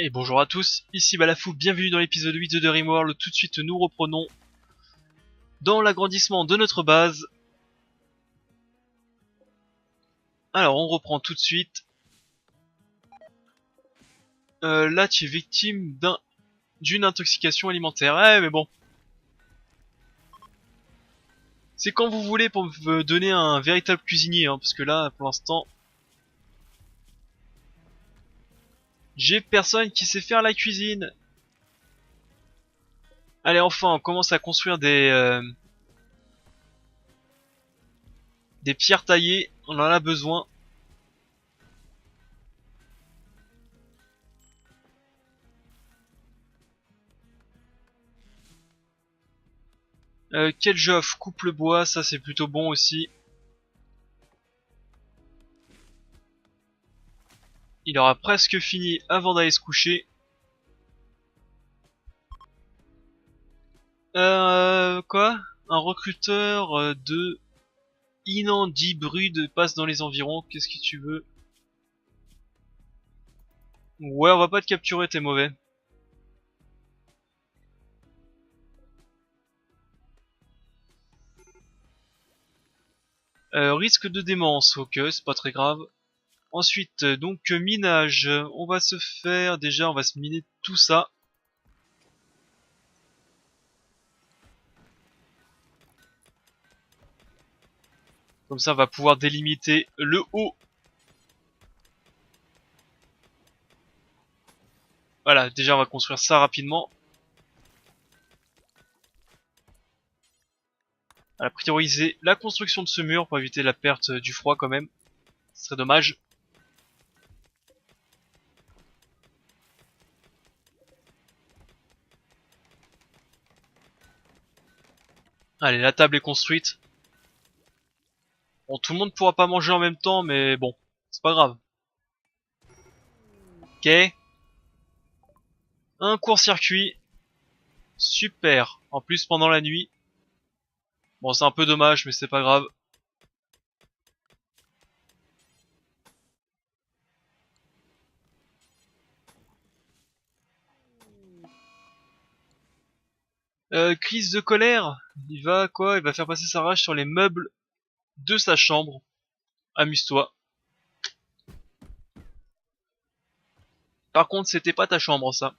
Et bonjour à tous, ici Balafou, bienvenue dans l'épisode 8 de Rimworld. Tout de suite nous reprenons dans l'agrandissement de notre base. Alors on reprend tout de suite. Là tu es victime d'une intoxication alimentaire. Mais bon. C'est quand vous voulez pour me donner un véritable cuisinier, hein, parce que là pour l'instant j'ai personne qui sait faire la cuisine. Allez, enfin on commence à construire des pierres taillées, on en a besoin. Keljoff coupe le bois, ça c'est plutôt bon aussi. Il aura presque fini avant d'aller se coucher. Quoi? Un recruteur de Inandi Brud passe dans les environs, qu'est-ce que tu veux? Ouais, on va pas te capturer, t'es mauvais. Risque de démence, ok, c'est pas très grave. Ensuite, donc minage, on va se faire, déjà on va se miner tout ça. Comme ça on va pouvoir délimiter le haut. Voilà, déjà on va construire ça rapidement. On va prioriser la construction de ce mur pour éviter la perte du froid quand même. Ce serait dommage. Allez, la table est construite. Bon, tout le monde pourra pas manger en même temps, mais bon, c'est pas grave. Ok. Un court-circuit. Super. En plus, pendant la nuit. Bon, c'est un peu dommage, mais c'est pas grave. Crise de colère. Il va quoi? Il va faire passer sa rage sur les meubles de sa chambre. Amuse-toi. Par contre, c'était pas ta chambre, ça.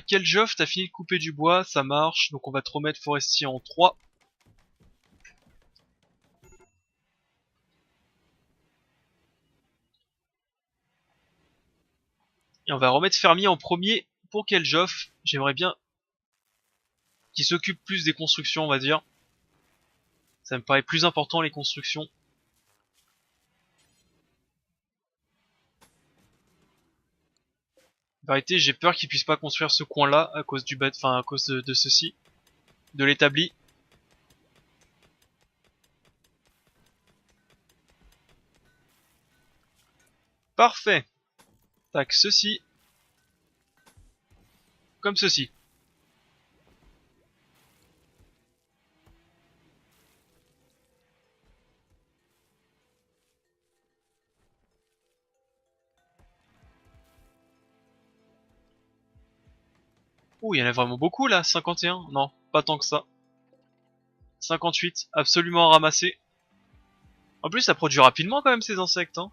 Keljoff, t'as fini de couper du bois, ça marche. Donc on va te remettre forestier en 3. Et on va remettre fermier en premier pour Keljoff. J'aimerais bien qu'il s'occupe plus des constructions, on va dire. Ça me paraît plus important, les constructions. En vérité, j'ai peur qu'ils puissent pas construire ce coin-là à cause du à cause de ceci, de l'établi. Parfait. Tac, ceci. Comme ceci. Ouh, il y en a vraiment beaucoup là, 51. Non, pas tant que ça. 58, absolument ramassé. En plus, ça produit rapidement quand même ces insectes, hein.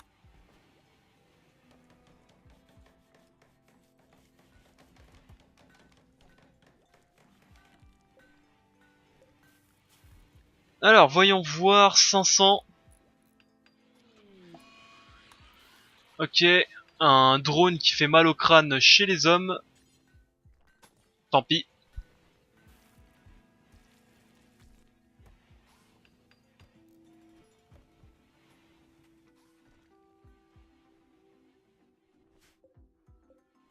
Alors, voyons voir, 500. Ok, un drone qui fait mal au crâne chez les hommes. Tant pis.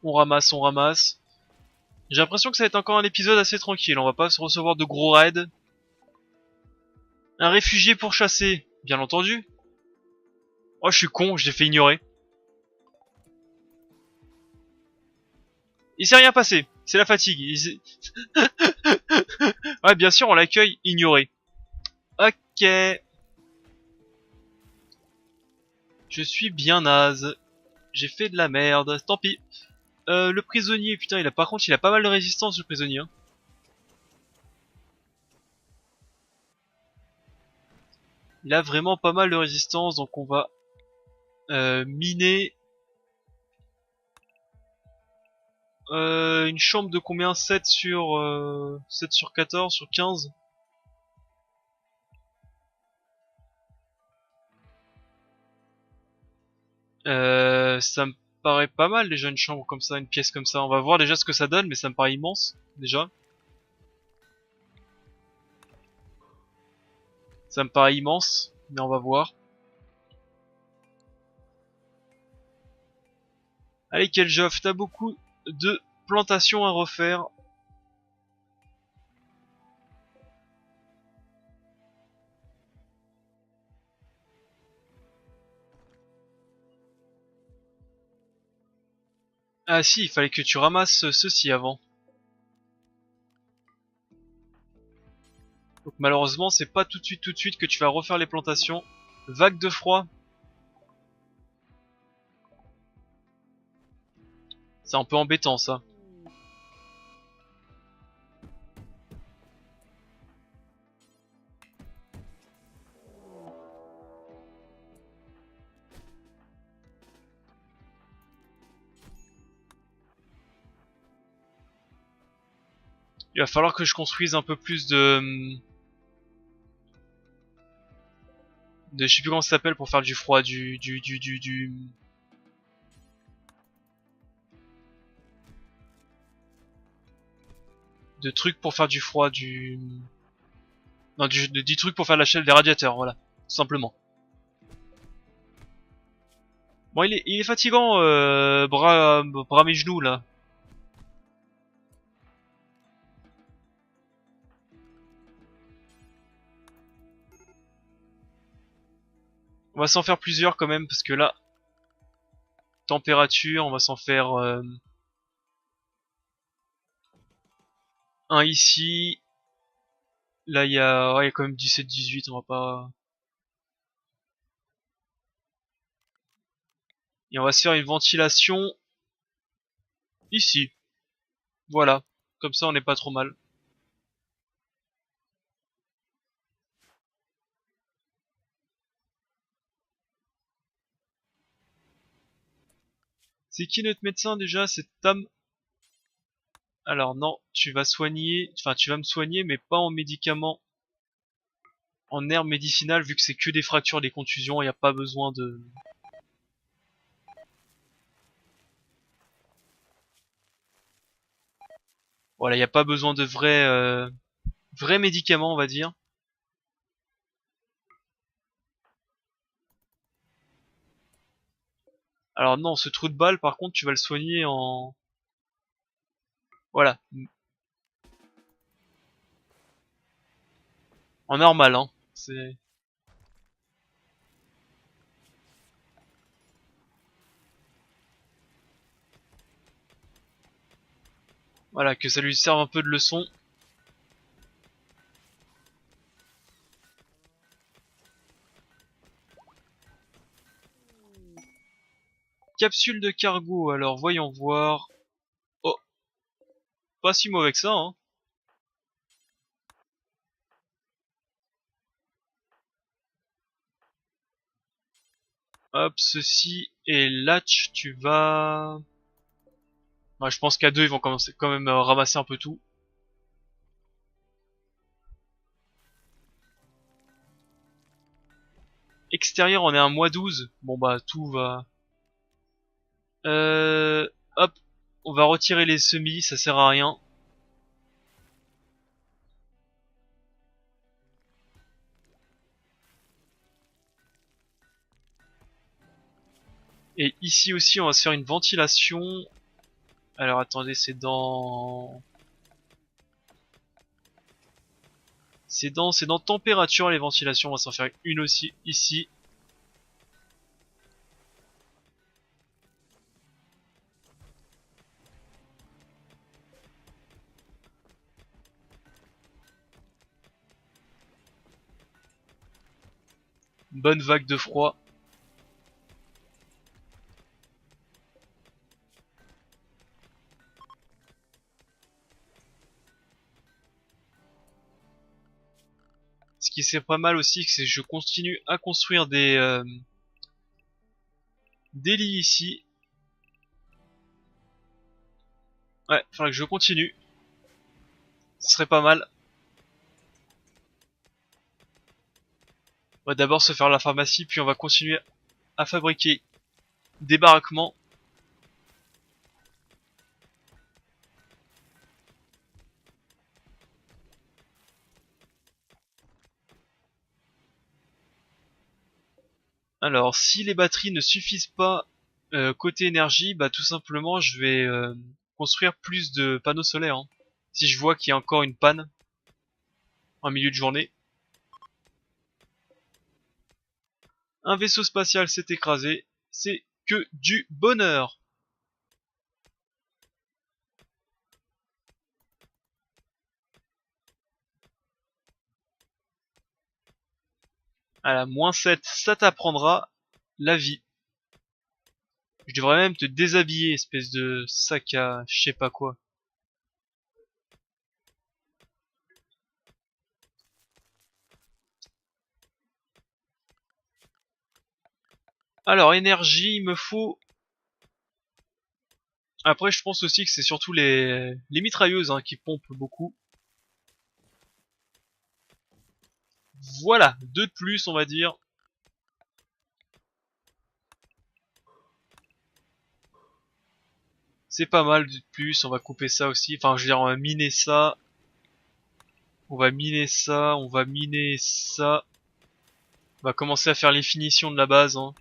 On ramasse, on ramasse. J'ai l'impression que ça va être encore un épisode assez tranquille. On va pas se recevoir de gros raids. Un réfugié pour chasser, bien entendu. Oh, je suis con, je l'ai fait ignorer. Il s'est rien passé, c'est la fatigue. Ouais, bien sûr, on l'accueille, ignoré. Ok. Je suis bien naze. J'ai fait de la merde. Tant pis. Le prisonnier, putain, par contre, il a pas mal de résistance, le prisonnier. Hein. Il a vraiment pas mal de résistance, donc on va miner une chambre de combien? 7 sur 14 sur 15. Ça me paraît pas mal déjà une chambre comme ça, une pièce comme ça. On va voir déjà ce que ça donne, mais ça me paraît immense déjà. Ça me paraît immense, mais on va voir. Allez Keljoff, t'as beaucoup de plantations à refaire. Ah si, il fallait que tu ramasses ceci avant. Donc malheureusement, c'est pas tout de suite que tu vas refaire les plantations. Vague de froid. C'est un peu embêtant ça. Il va falloir que je construise un peu plus je sais plus comment ça s'appelle pour faire du froid, de trucs pour faire du froid, non, du trucs pour faire la chaîne des radiateurs, voilà, tout simplement. Bon, il est fatigant, bras mes genoux là. On va s'en faire plusieurs quand même parce que là, température, on va s'en faire un ici. Là, il y a quand même 17-18, on va pas. Et on va se faire une ventilation ici. Voilà, comme ça on n'est pas trop mal. C'est qui notre médecin déjà? C'est Tam. Alors non, tu vas soigner, enfin tu vas me soigner mais pas en médicaments, en herbes médicinales vu que c'est que des fractures, des contusions, il n'y a pas besoin de... Voilà, il n'y a pas besoin de vrais médicaments on va dire. Alors non, ce trou de balle par contre tu vas le soigner en... Voilà, en normal hein. C'est... Voilà, que ça lui serve un peu de leçon. Capsule de cargo, alors voyons voir. Oh, pas si mauvais que ça hein. Hop, ceci et latch, tu vas... Ouais, je pense qu'à deux ils vont commencer quand même ramasser un peu tout. Extérieur, on est à -12. Bon bah tout va... Hop, on va retirer les semis, ça sert à rien. Et ici aussi, on va se faire une ventilation. Alors attendez, c'est dans température les ventilations. On va s'en faire une aussi ici. Bonne vague de froid. serait pas mal aussi, c'est que je continue à construire des lits ici. Ouais, faudrait que je continue. Ce serait pas mal. On va d'abord se faire la pharmacie, puis on va continuer à fabriquer des baraquements. Alors, si les batteries ne suffisent pas côté énergie, bah tout simplement je vais construire plus de panneaux solaires, hein. Si je vois qu'il y a encore une panne en milieu de journée. Un vaisseau spatial s'est écrasé, c'est que du bonheur. À la -7, ça t'apprendra la vie. Je devrais même te déshabiller, espèce de sac à je sais pas quoi. Alors, énergie, il me faut... Après, je pense aussi que c'est surtout les mitrailleuses hein, qui pompent beaucoup. Voilà, deux de plus, on va dire. C'est pas mal de plus, on va couper ça aussi. Enfin, je veux dire, on va miner ça. On va miner ça, on va miner ça. On va commencer à faire les finitions de la base. Hein.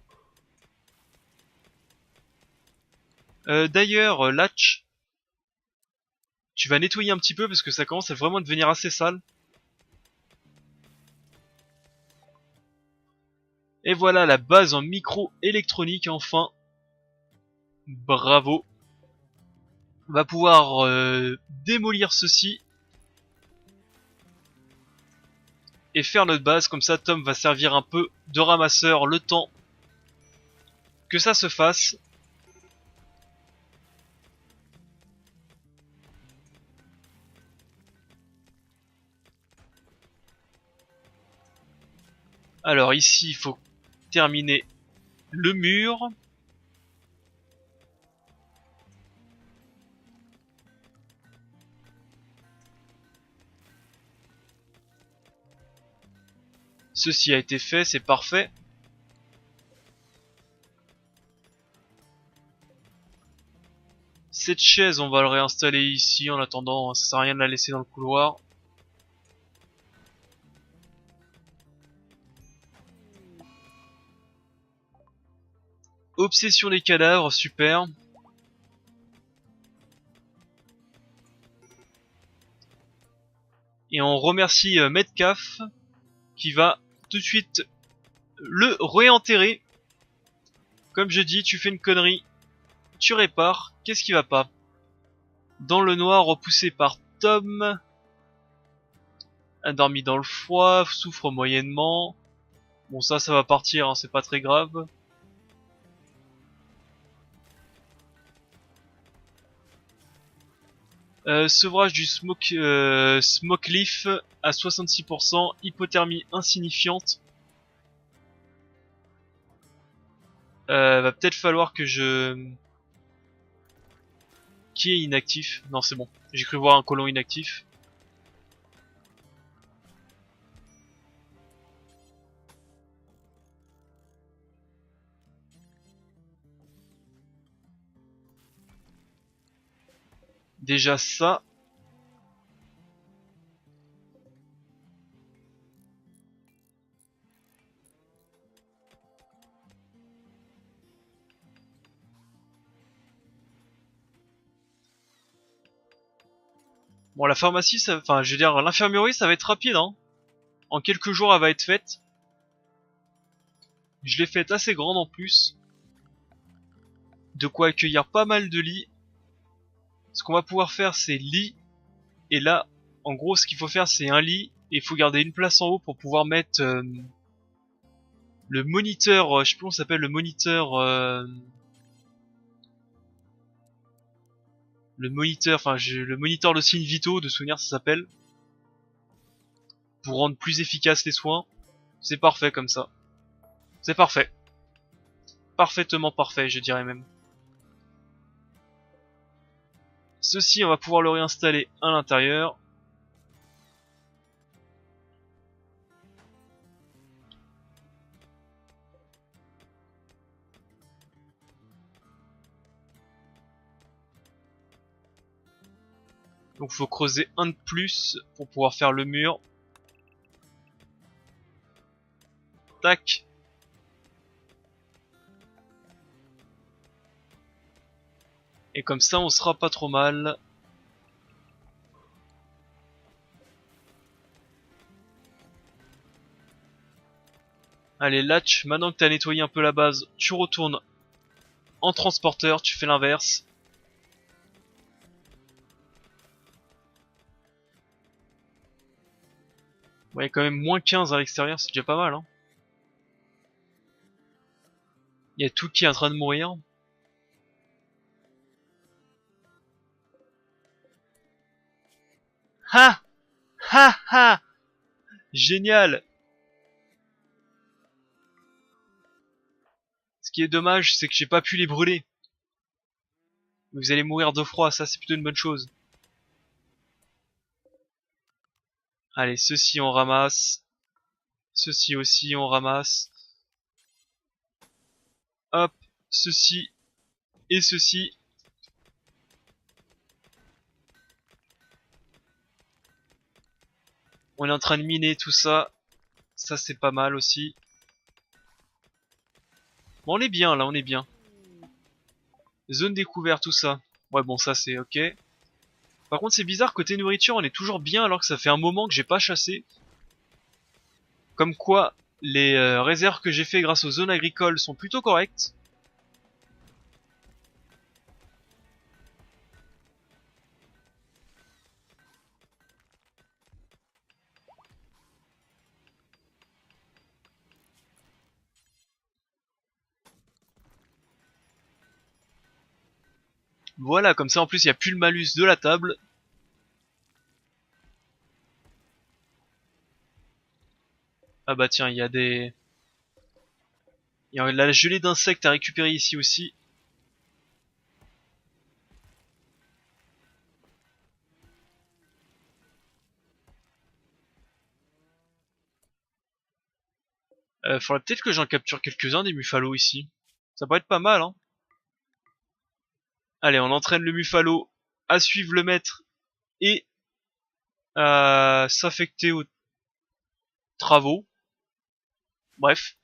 D'ailleurs, Latch, tu vas nettoyer un petit peu parce que ça commence à vraiment devenir assez sale. Et voilà la base en micro-électronique enfin. Bravo. On va pouvoir démolir ceci. Et faire notre base, comme ça Tom va servir un peu de ramasseur le temps que ça se fasse. Alors ici il faut terminer le mur. Ceci a été fait, c'est parfait. Cette chaise, on va le réinstaller ici en attendant, ça sert à rien de la laisser dans le couloir. Obsession des cadavres, super. Et on remercie Metcalf qui va tout de suite le réenterrer. Comme je dis, tu fais une connerie, tu répares, qu'est-ce qui va pas? Dans le noir, repoussé par Tom. Endormi dans le froid, souffre moyennement. Bon ça va partir, hein, c'est pas très grave. Sevrage du smoke leaf à 66%, hypothermie insignifiante. Va peut-être falloir que je... Qui est inactif? Non c'est bon, j'ai cru voir un colon inactif. Déjà ça. Bon la pharmacie, enfin je veux dire l'infirmerie ça va être rapide hein. En quelques jours elle va être faite. Je l'ai faite assez grande en plus. De quoi accueillir pas mal de lits. Ce qu'on va pouvoir faire c'est lit. Et là, en gros ce qu'il faut faire c'est un lit. Et il faut garder une place en haut pour pouvoir mettre le moniteur, je sais plus comment ça s'appelle, le moniteur, enfin le moniteur de signes vitaux, de souvenirs ça s'appelle. pour rendre plus efficaces les soins. C'est parfait comme ça. C'est parfait. Parfaitement parfait, je dirais même. Ceci, on va pouvoir le réinstaller à l'intérieur. Donc faut creuser un de plus pour pouvoir faire le mur. Tac. Et comme ça on sera pas trop mal. Allez Latch, maintenant que t'as nettoyé un peu la base, tu retournes en transporteur, tu fais l'inverse. Bon, il y a quand même moins 15 à l'extérieur, c'est déjà pas mal, hein. Il y a tout qui est en train de mourir. Ha! Ha ha! Génial! Ce qui est dommage, c'est que j'ai pas pu les brûler. Vous allez mourir de froid, ça c'est plutôt une bonne chose. Allez, ceci on ramasse. Ceci aussi on ramasse. Hop, ceci et ceci. On est en train de miner tout ça. Ça c'est pas mal aussi. Bon, on est bien là, on est bien. Zone découverte, tout ça. Ouais, bon, ça c'est ok. Par contre, c'est bizarre, côté nourriture, on est toujours bien alors que ça fait un moment que j'ai pas chassé. Comme quoi, les réserves que j'ai fait grâce aux zones agricoles sont plutôt correctes. Voilà, comme ça en plus il n'y a plus le malus de la table. Ah bah tiens, il y a des... Il y a la gelée d'insectes à récupérer ici aussi. Faudrait peut-être que j'en capture quelques-uns des muffalos ici. Ça pourrait être pas mal, hein. Allez, on entraîne le muffalo à suivre le maître et à s'affecter aux travaux. Bref.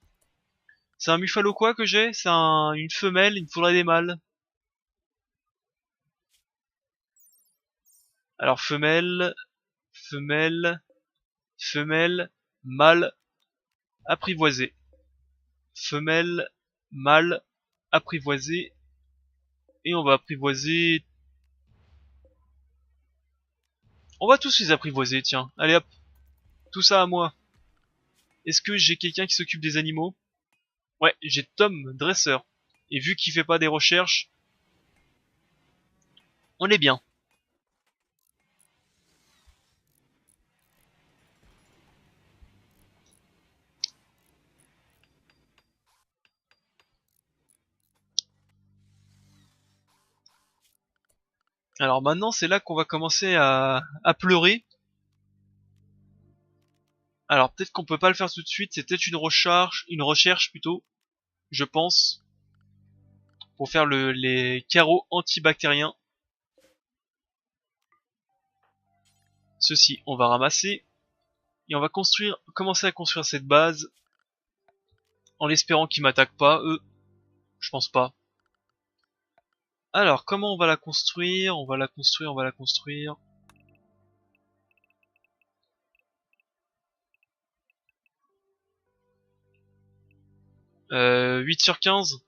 C'est un muffalo quoi que j'ai? C'est une femelle, il me faudrait des mâles. Alors femelle, femelle, femelle, mâle, apprivoisé. Femelle, mâle, apprivoisé. Et on va apprivoiser... On va tous les apprivoiser, tiens. Allez hop, tout ça à moi. Est-ce que j'ai quelqu'un qui s'occupe des animaux? Ouais, j'ai Tom, dresseur. Et vu qu'il fait pas des recherches, on est bien. Alors maintenant, c'est là qu'on va commencer à pleurer. Alors peut-être qu'on peut pas le faire tout de suite, c'est peut-être une recherche plutôt, je pense, pour faire les carreaux antibactériens. Ceci, on va ramasser et on va commencer à construire cette base en espérant qu'ils m'attaquent pas, eux. Je pense pas. Alors, comment on va la construire? On va la construire, on va la construire. 8 sur 15.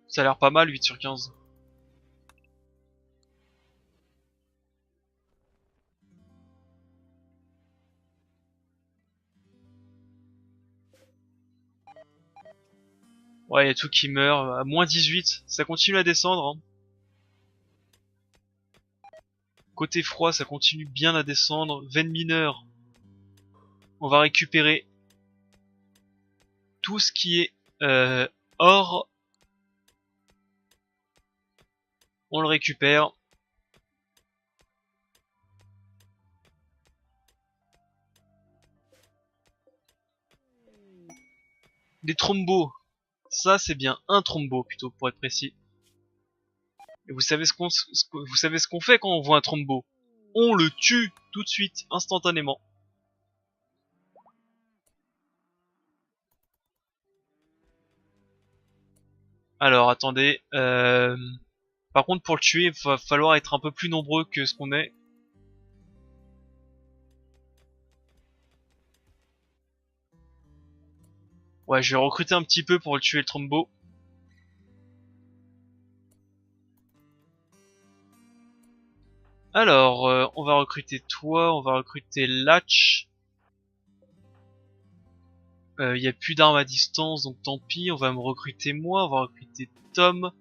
Ça a l'air pas mal, 8 sur 15. Ouais, il y a tout qui meurt. À moins 18. Ça continue à descendre, hein. Côté froid, ça continue bien à descendre. Veine mineure, on va récupérer tout ce qui est or. On le récupère. Des trombos. Ça, c'est bien. Un trombo, plutôt, pour être précis. Et vous savez ce qu'on fait quand on voit un trombo? On le tue tout de suite, instantanément. Alors, attendez. Par contre, pour le tuer, il va falloir être un peu plus nombreux que ce qu'on est. Ouais, je vais recruter un petit peu pour le tuer, le trombo. Alors, on va recruter toi, on va recruter Latch. Il y a plus d'armes à distance, donc tant pis. On va me recruter moi, on va recruter Tom.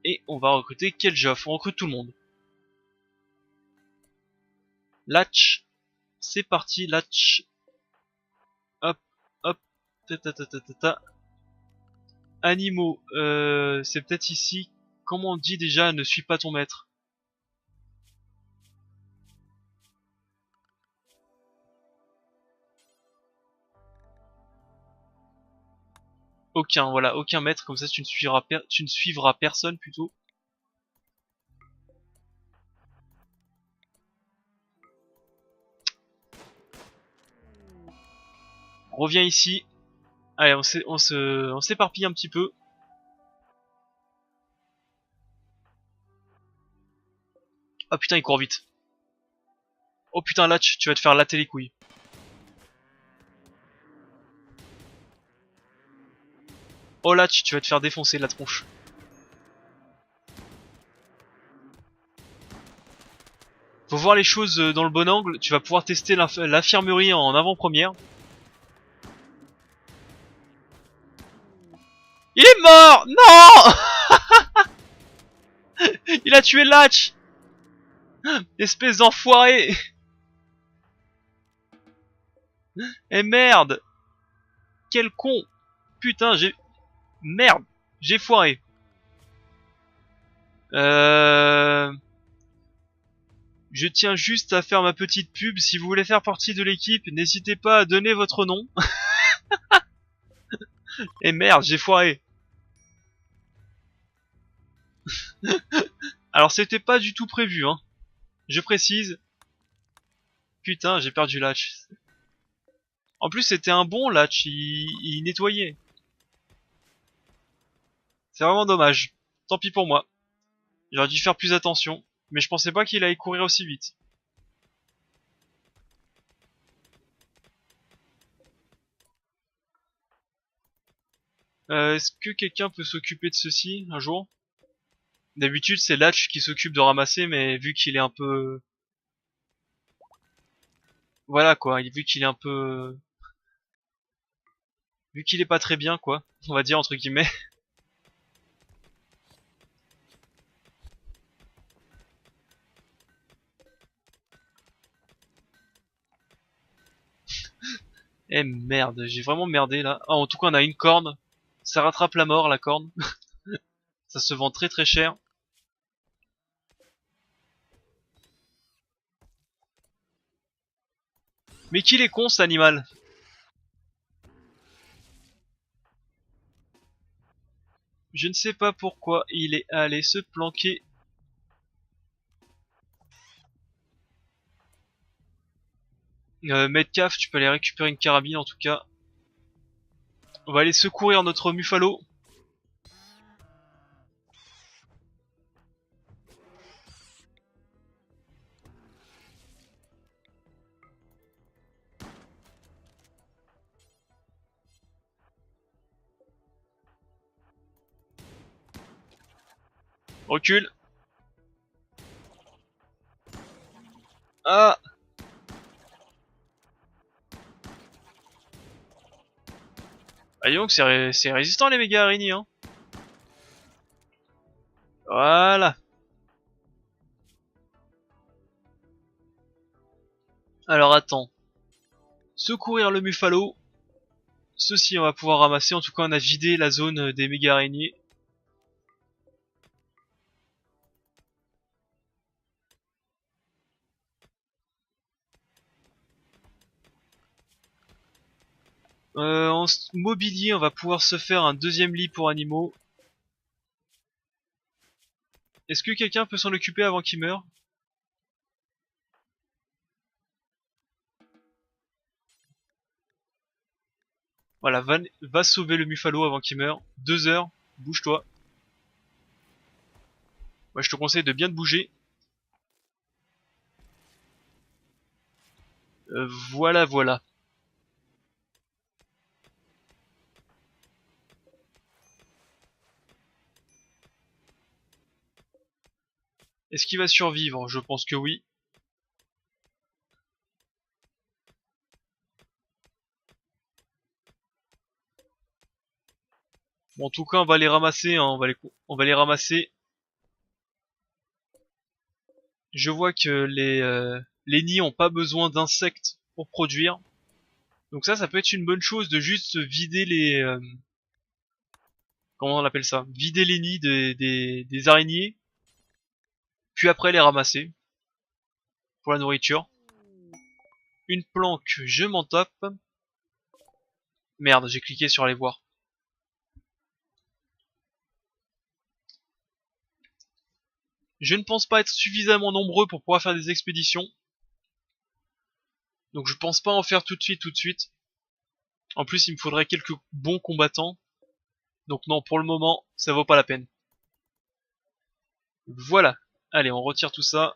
Et on va recruter Keljoff. On recrute tout le monde. Latch. C'est parti, Latch. Hop, hop. Ta ta ta ta ta ta. Animaux. C'est peut-être ici. Comment on dit déjà, ne suis pas ton maître? Aucun, voilà, aucun maître, comme ça tu ne suivras personne plutôt. On revient ici. Allez, on s'éparpille un petit peu. Oh putain, il court vite. Oh putain, Latch, tu vas te faire latter les couilles. Oh Latch, tu vas te faire défoncer la tronche. Faut voir les choses dans le bon angle. Tu vas pouvoir tester l'infirmerie en avant-première. Il est mort! Non! Il a tué Latch! Espèce d'enfoiré! Eh merde! Quel con! Putain, Merde! J'ai foiré. Je tiens juste à faire ma petite pub. Si vous voulez faire partie de l'équipe, n'hésitez pas à donner votre nom. Et merde, j'ai foiré. Alors c'était pas du tout prévu, hein. Je précise. Putain, j'ai perdu Latch. En plus, c'était un bon Latch, il nettoyait. C'est vraiment dommage. Tant pis pour moi. J'aurais dû faire plus attention. Mais je pensais pas qu'il allait courir aussi vite. Est-ce que quelqu'un peut s'occuper de ceci un jour? D'habitude, c'est Latch qui s'occupe de ramasser, mais vu qu'il est un peu... Voilà quoi, vu qu'il est un peu... Vu qu'il est pas très bien quoi, on va dire entre guillemets. Eh merde, j'ai vraiment merdé là. Ah, en tout cas, on a une corne. Ça rattrape la mort, la corne. Ça se vend très très cher. Mais qu'il est con cet animal. Je ne sais pas pourquoi il est allé se planquer. Metcalf, tu peux aller récupérer une carabine en tout cas. On va aller secourir notre Muffalo. Recule. Ah. Ah dis donc, c'est résistant les méga araignées hein. Voilà. Alors attends. Secourir le Muffalo. Ceci on va pouvoir ramasser. En tout cas on a vidé la zone des méga araignées. En mobilier on va pouvoir se faire un deuxième lit pour animaux. Est-ce que quelqu'un peut s'en occuper avant qu'il meure? Voilà, va sauver le Muffalo avant qu'il meure. 2 heures, bouge-toi. Moi je te conseille de bien te bouger. Voilà, voilà. Est-ce qu'il va survivre? Je pense que oui. Bon, en tout cas, on va les ramasser, hein, on va les ramasser. Je vois que les nids ont pas besoin d'insectes pour produire. Donc ça peut être une bonne chose de juste vider comment on appelle ça? Vider les nids des araignées, puis après les ramasser pour la nourriture. Une planque, je m'en tape. Merde, j'ai cliqué sur aller voir. Je ne pense pas être suffisamment nombreux pour pouvoir faire des expéditions. Donc je pense pas en faire tout de suite, tout de suite. En plus, il me faudrait quelques bons combattants. Donc non, pour le moment, ça vaut pas la peine. Voilà. Allez, on retire tout ça.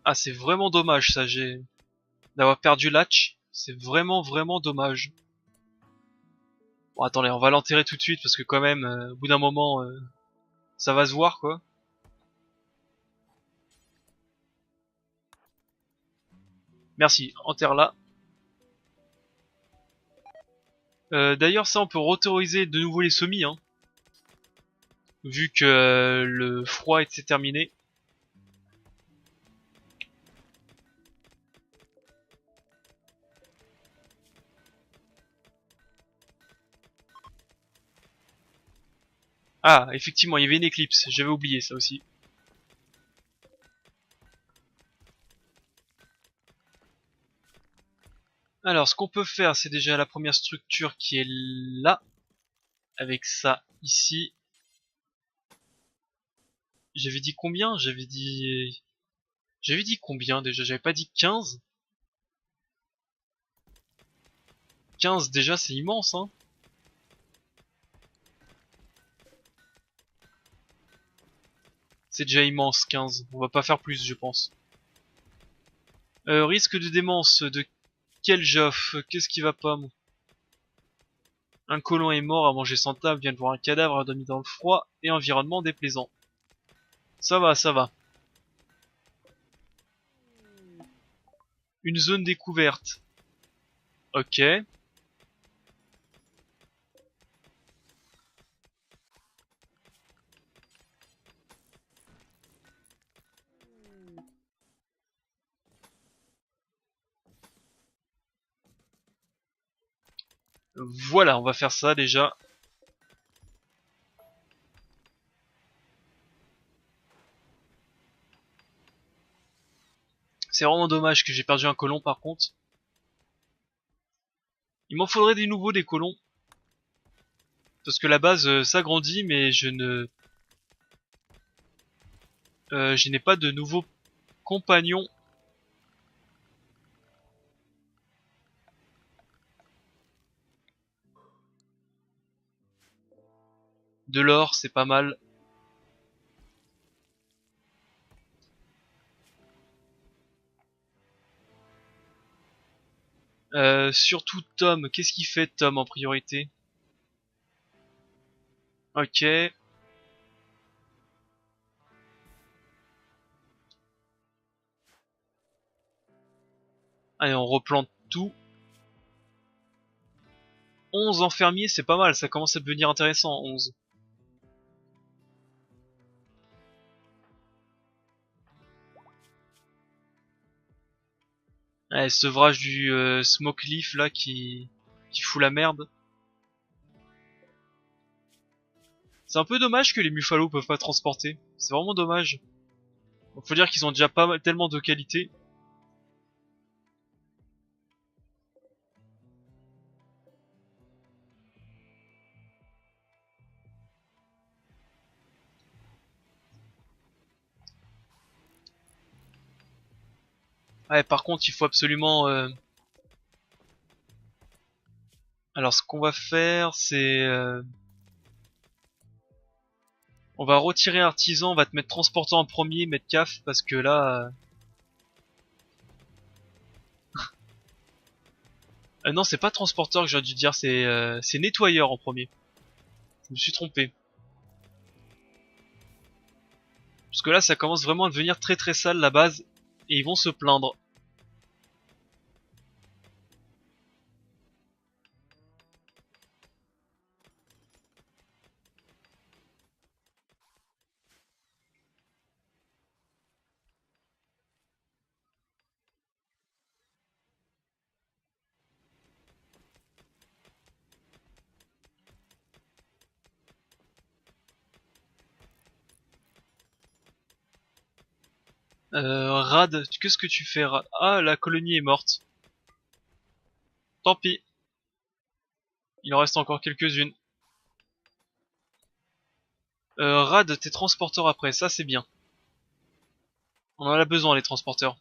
Ah, c'est vraiment dommage ça, j'ai d'avoir perdu l'hatch. C'est vraiment vraiment dommage. Bon, attendez, on va l'enterrer tout de suite parce que quand même, au bout d'un moment, ça va se voir quoi. Merci, enterre-la. D'ailleurs, ça, on peut autoriser de nouveau les semis, hein, vu que le froid est terminé. Ah, effectivement, il y avait une éclipse, j'avais oublié ça aussi. Alors, ce qu'on peut faire, c'est déjà la première structure qui est là, avec ça ici. J'avais dit combien? J'avais dit combien déjà? J'avais pas dit 15? 15 déjà, c'est immense, hein. C'est déjà immense, 15. On va pas faire plus, je pense. Risque de démence de quel Joff? Qu'est-ce qui va pas, moi? Un colon est mort à manger sans table, vient de voir un cadavre dormi dans le froid et environnement déplaisant. Ça va, ça va. Une zone découverte. Ok. Voilà, on va faire ça déjà. C'est vraiment dommage que j'ai perdu un colon par contre. Il m'en faudrait des nouveaux des colons. Parce que la base s'agrandit mais je n'ai pas de nouveaux compagnons. De l'or, c'est pas mal. Surtout Tom, qu'est-ce qu'il fait Tom en priorité? Ok. Allez, on replante tout. 11 enfermiers, c'est pas mal, ça commence à devenir intéressant, 11. Ouais, sevrage du Smoke Leaf là qui fout la merde. C'est un peu dommage que les Buffalo peuvent pas transporter. C'est vraiment dommage. Faut dire qu'ils ont déjà pas tellement de qualité. Ouais, par contre, il faut absolument... Alors, ce qu'on va faire, c'est... On va retirer artisan, on va te mettre transporteur en premier, mettre CAF, parce que là... non, c'est pas transporteur que j'ai dû dire, c'est nettoyeur en premier. Je me suis trompé. Parce que là, ça commence vraiment à devenir très très sale la base, et ils vont se plaindre. Rad, qu'est-ce que tu fais Rad? Ah, la colonie est morte. Tant pis, il en reste encore quelques-unes. Rad, t'es transporteur après, ça c'est bien. On en a besoin les transporteurs.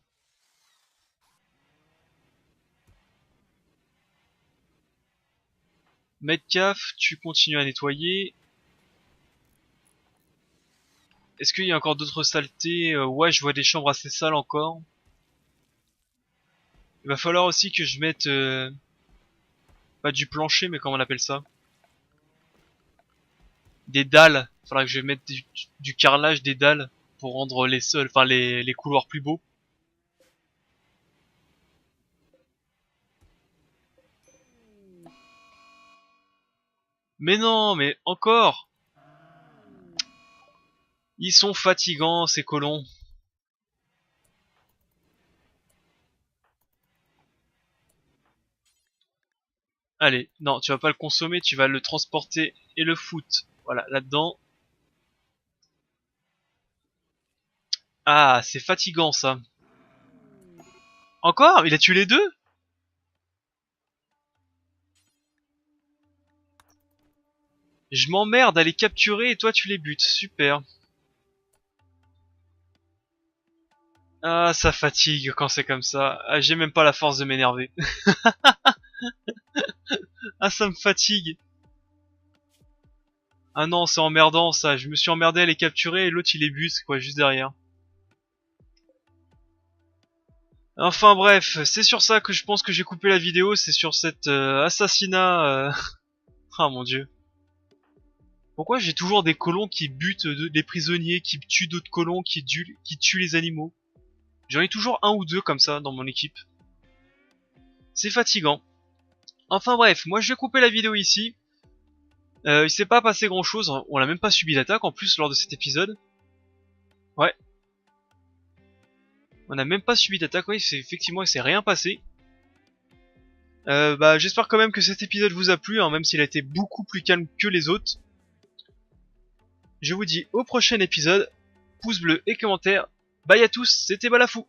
Metcalf, tu continues à nettoyer. Est-ce qu'il y a encore d'autres saletés? Ouais, je vois des chambres assez sales encore. Il va falloir aussi que je mette... pas du plancher, mais comment on appelle ça? Des dalles. Il faudra que je mette du carrelage, des dalles, pour rendre les sols, enfin les couloirs plus beaux. Mais non, mais encore! Ils sont fatigants, ces colons. Allez, non, tu vas pas le consommer, tu vas le transporter et le foutre. Voilà, là-dedans. Ah, c'est fatigant ça. Encore? Il a tué les deux? Je m'emmerde à les capturer et toi tu les butes. Super. Ah, ça fatigue quand c'est comme ça. Ah, j'ai même pas la force de m'énerver. Ah, ça me fatigue. Ah non, c'est emmerdant ça. Je me suis emmerdé à les capturer et l'autre il les bute, quoi, juste derrière. Enfin bref, c'est sur ça que je pense que j'ai coupé la vidéo. C'est sur cet assassinat. Ah mon dieu. Pourquoi j'ai toujours des colons qui butent des prisonniers, qui tuent d'autres colons, qui tuent les animaux? J'en ai toujours un ou deux comme ça dans mon équipe. C'est fatigant. Enfin bref, moi je vais couper la vidéo ici. Il s'est pas passé grand chose, on n'a même pas subi d'attaque en plus lors de cet épisode. Ouais, on n'a même pas subi d'attaque, oui, c'est effectivement il s'est rien passé. Bah j'espère quand même que cet épisode vous a plu, hein, même s'il a été beaucoup plus calme que les autres. Je vous dis au prochain épisode, pouce bleu et commentaire. Bye à tous, c'était Balafou.